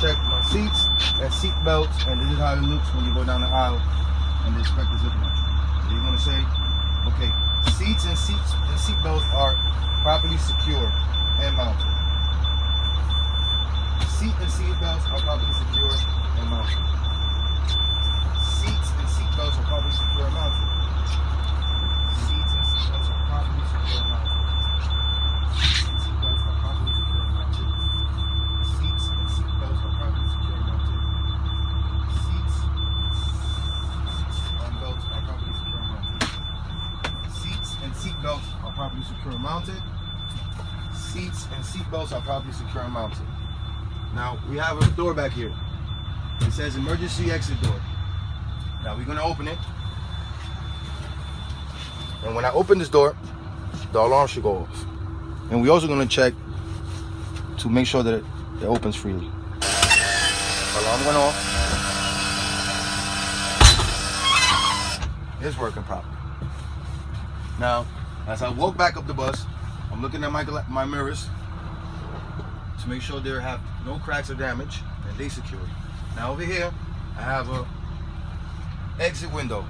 check my seats and seat belts, and this is how it looks when you go down the aisle and they inspect the zip line. So you're gonna say, okay, seats and seat belts are properly secured and mounted. Seat and seat belts are properly secured and mounted. Seats and seat belts are properly secured and mounted. Seats and seat belts are properly secured and mounted. Seat belts are properly secured and mounted. Seats and seat belts are properly secured and mounted. Seats and belts are properly secured and mounted. Seats and seat belts are properly secure and mounted. Seats and seat belts are properly secure and mounted. Now we have a door back here. It says emergency exit door. Now we're gonna open it. And when I open this door, the alarm should go off. And we're also gonna check to make sure that it opens freely. Alarm went off. It's working properly. Now, as I walk back up the bus, I'm looking at my mirrors to make sure there have no cracks or damage, and they secure. Now over here, I have a exit window,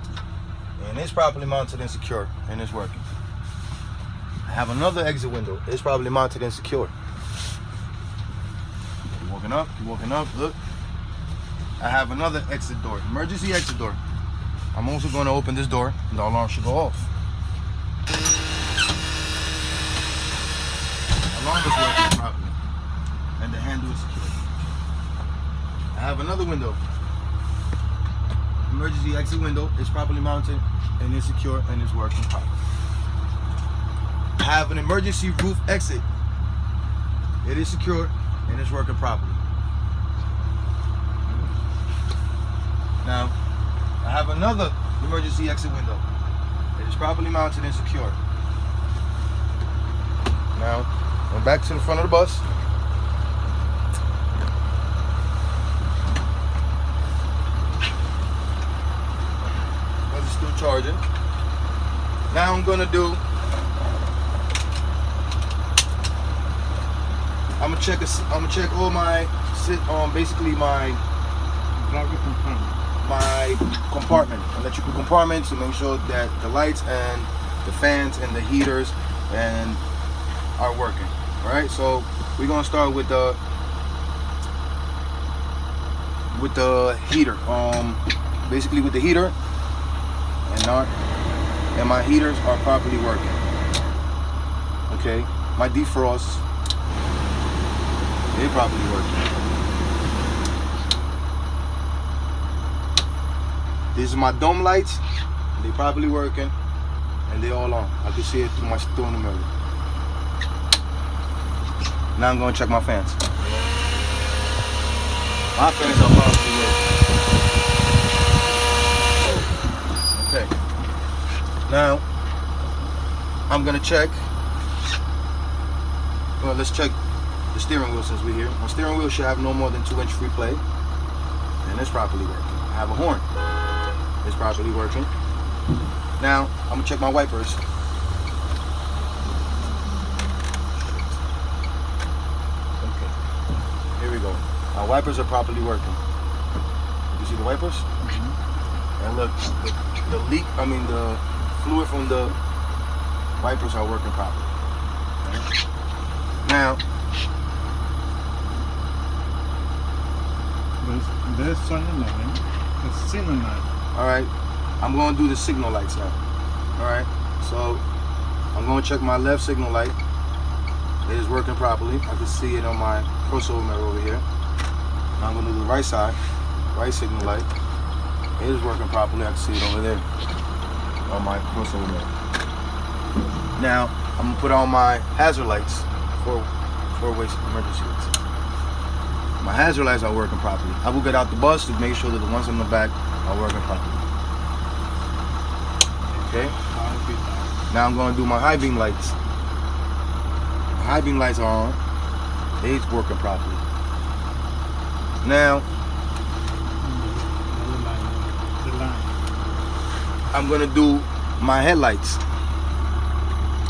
and it's properly mounted and secure, and it's working. I have another exit window. It's probably mounted and secure. Keep walking up, look. I have another exit door, emergency exit door. I'm also going to open this door, and the alarm should go off. Alarm is working properly, and the handle is secure. I have another window, emergency exit window. It's properly mounted, and it's secure, and it's working properly. I have an emergency roof exit. It is secure, and it's working properly. Now, I have another emergency exit window. It is properly mounted and secure. Now, I'm back to the front of the bus. Bus is still charging. Now I'm gonna check all my basically my electrical compartments, to make sure that the lights and the fans and the heaters and are working. All right, so we're gonna start with the heater. Basically with the heater, and my heaters are properly working. Okay, my defrosts, they're properly working. These are my dome lights. They're properly working, and they're all on. I can see it through the mirror. Now I'm going to check my fans. My fans are properly working. Okay. Now I'm going to check. Well, let's check the steering wheel since we're here. My steering wheel should have no more than 2-inch free play, and it's properly working. I have a horn. It's properly working. Now I'm gonna check my wipers. Okay, here we go. My wipers are properly working. You see the wipers? Mm-hmm. And look, the fluid from the wipers are working properly. Okay. Now, there's signal line. The signal line. All right, I'm going to do the signal lights now. All right, so I'm going to check my left signal light. It is working properly. I can see it on my crossover mirror over here. Now I'm going to do the right side, right signal light. It is working properly. I can see it over there on my crossover mirror. Now I'm going to put on my hazard lights, four-way emergency lights. My hazard lights are working properly. I will get out the bus to make sure that the ones in the back are working properly. Okay. Now I'm going to do my high beam lights. My high beam lights are on. It's working properly. Now I'm going to do my headlights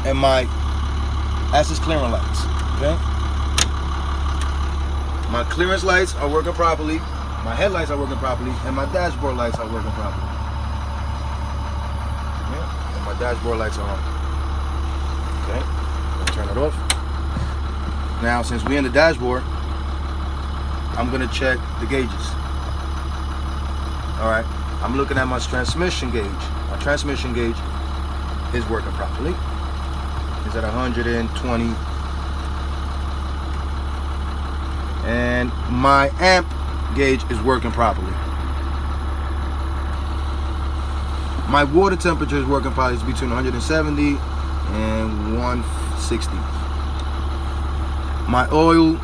and my access clearance lights. Okay. My clearance lights are working properly. My headlights are working properly, and my dashboard lights are working properly. Yeah, and my dashboard lights are on. Okay, I'll turn it off. Now, since we're in the dashboard, I'm gonna check the gauges. All right, I'm looking at my transmission gauge. My transmission gauge is working properly. It's at 120. And my amp gauge is working properly. My water temperature is working properly. It's between 170 and 160. My oil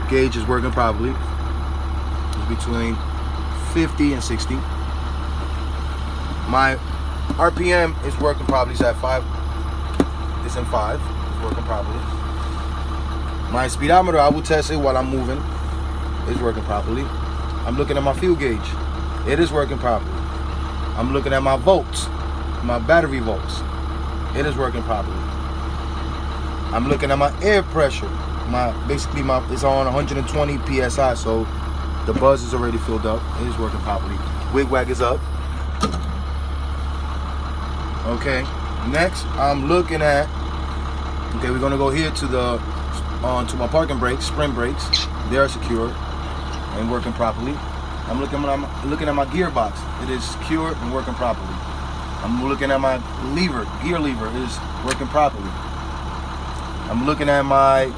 gauge is working properly. It's between 50 and 60. My RPM is working properly. It's at 5. It's in 5. It's working properly. My speedometer, I will test it while I'm moving. It's working properly. I'm looking at my fuel gauge. It is working properly. I'm looking at my volts, my battery volts. It is working properly. I'm looking at my air pressure. It's on 120 psi, so the buzz is already filled up. It is working properly. Wig wag is up. Okay. Next, I'm looking at. Okay, we're gonna go here to my parking brakes, spring brakes. They are secure and working properly. I'm looking at my gearbox. It is secure and working properly. I'm looking at my gear lever. It is working properly. I'm looking at my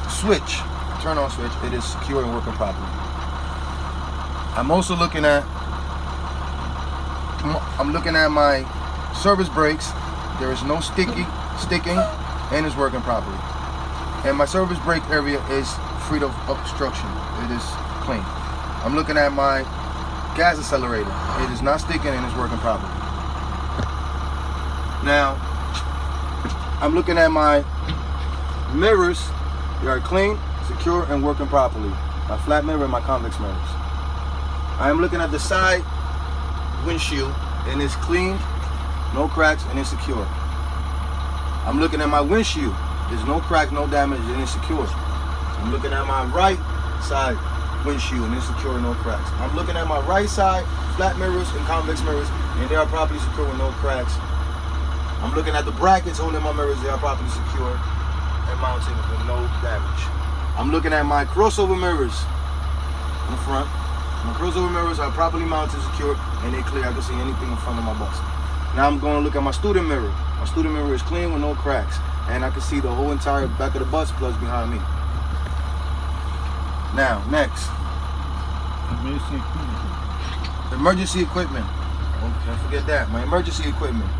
switch, turn on switch. It is secure and working properly. I'm also looking at my service brakes. There is no sticking, and it's working properly. And my service brake area is free of obstruction. It is clean. I'm looking at my gas accelerator. It is not sticking and it's working properly. Now, I'm looking at my mirrors. They are clean, secure, and working properly. My flat mirror and my convex mirrors. I am looking at the side windshield and it's clean, no cracks, and it's secure. I'm looking at my windshield. There's no crack, no damage, and it's secure. I'm looking at my right side windshield and it's secure, no cracks. I'm looking at my right side flat mirrors and convex mirrors, and they are properly secure with no cracks. I'm looking at the brackets holding my mirrors. They are properly secure and mounted with no damage. I'm looking at my crossover mirrors in the front. My crossover mirrors are properly mounted, secure, and they're clear. I can see anything in front of my bus. Now I'm going to look at my student mirror. My student mirror is clean with no cracks, and I can see the whole entire back of the bus plugs behind me. Now, next. Emergency equipment. Oh, can't forget that. My emergency equipment.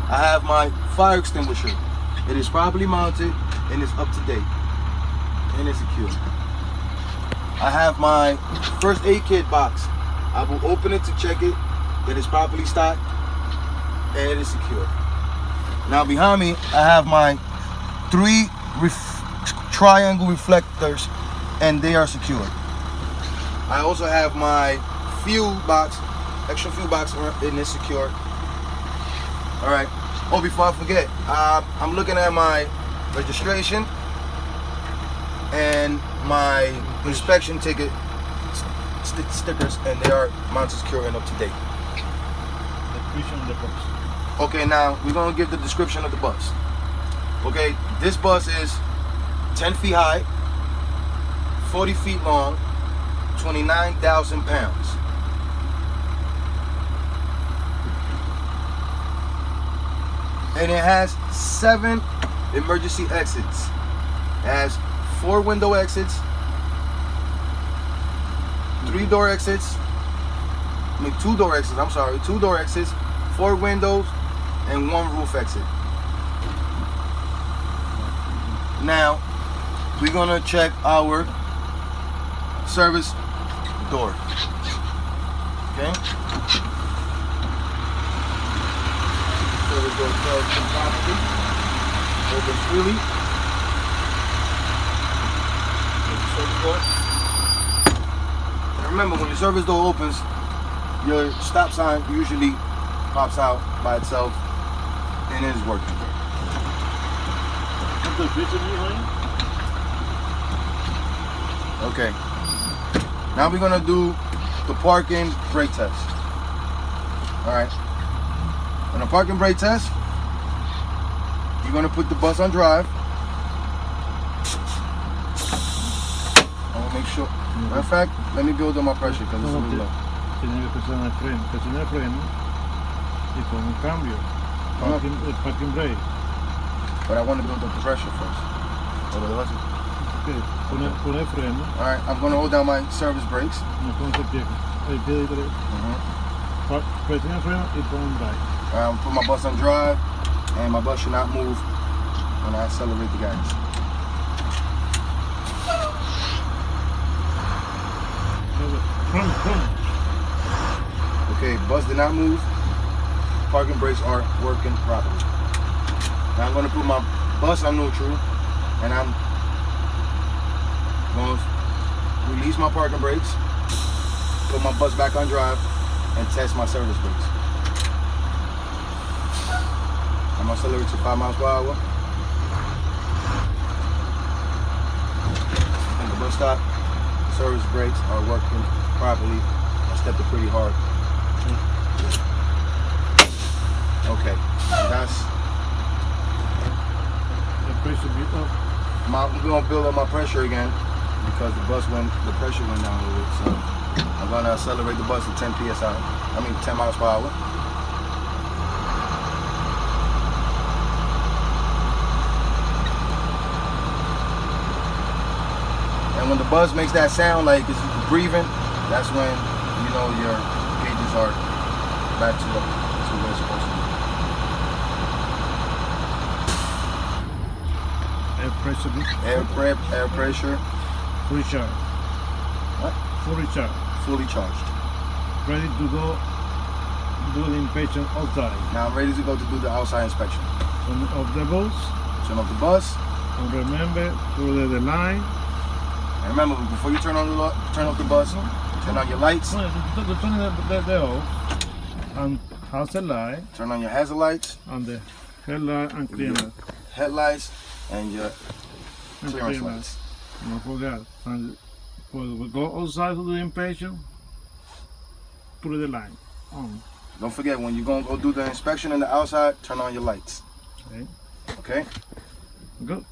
I have my fire extinguisher. It is properly mounted and it's up to date. And it's secure. I have my first aid kit box. I will open it to check it. That it's properly stocked and it is secure. Now behind me, I have my 3 triangle reflectors, and they are secure. I also have my fuel box, extra fuel box, and it's secure. All right. Oh, before I forget, I'm looking at my registration and my inspection ticket stickers, and they are mounted secure and up to date. Description of the bus. Okay, now we're gonna give the description of the bus. Okay, this bus is 10 feet high, 40 feet long, 29,000 pounds. And it has 7 emergency exits. It has 4 window exits, 3 door exits, 2 door exits, 2 door exits, 4 windows, and 1 roof exit. Now, we're gonna check our service door. Okay? Service door closed properly. Opens freely. Service door. And remember, when your service door opens, your stop sign usually pops out by itself and it is working. What's the picture behind? Okay. Now we're gonna do the parking brake test. All right. On the parking brake test, you're gonna put the bus on drive. I wanna make sure. Matter of fact, let me build up my pressure because it's a little low. Tiene que presionar el freno. Presiona el freno y pon un cambio. Parking brake. But I want to build up the pressure first. Okay. Pon el freno. All right, I'm gonna hold down my service brakes. No pones el pie. El pie derecho. Presiona el freno y pon un brake. All right, I'm gonna put my bus on drive, and my bus should not move when I accelerate the gas. Okay, bus did not move. Parking brakes are working properly. Now I'm gonna put my bus on neutral, and I'm going to release my parking brakes, put my bus back on drive, and test my service brakes. I'm gonna accelerate to 5 miles per hour. And the bus stop, the service brakes are working properly. I stepped it pretty hard. Okay, that's. The pressure built up. I'm gonna build up my pressure again because the pressure went down a little bit. So I'm gonna accelerate the bus to 10 psi. 10 miles per hour. And when the bus makes that sound like it's breathing, that's when you know your gauges are back to where it's supposed to be. Air pressure. Fully charged. What? Fully charged. Fully charged. Ready to go do the inspection outside. Now I'm ready to go to do the outside inspection. Turn off the bus. Turn off the bus. And remember to the line. And remember, before you turn off the bus, turn on your lights. No, turn the off. And hazard light. Turn on your hazard lights. And the headlight and clearance. Headlights and your clearance lights. Don't forget. And when we go outside to do the inspection, put the line on. Don't forget, when you're gonna go do the inspection in the outside, turn on your lights. Okay. Okay? Good.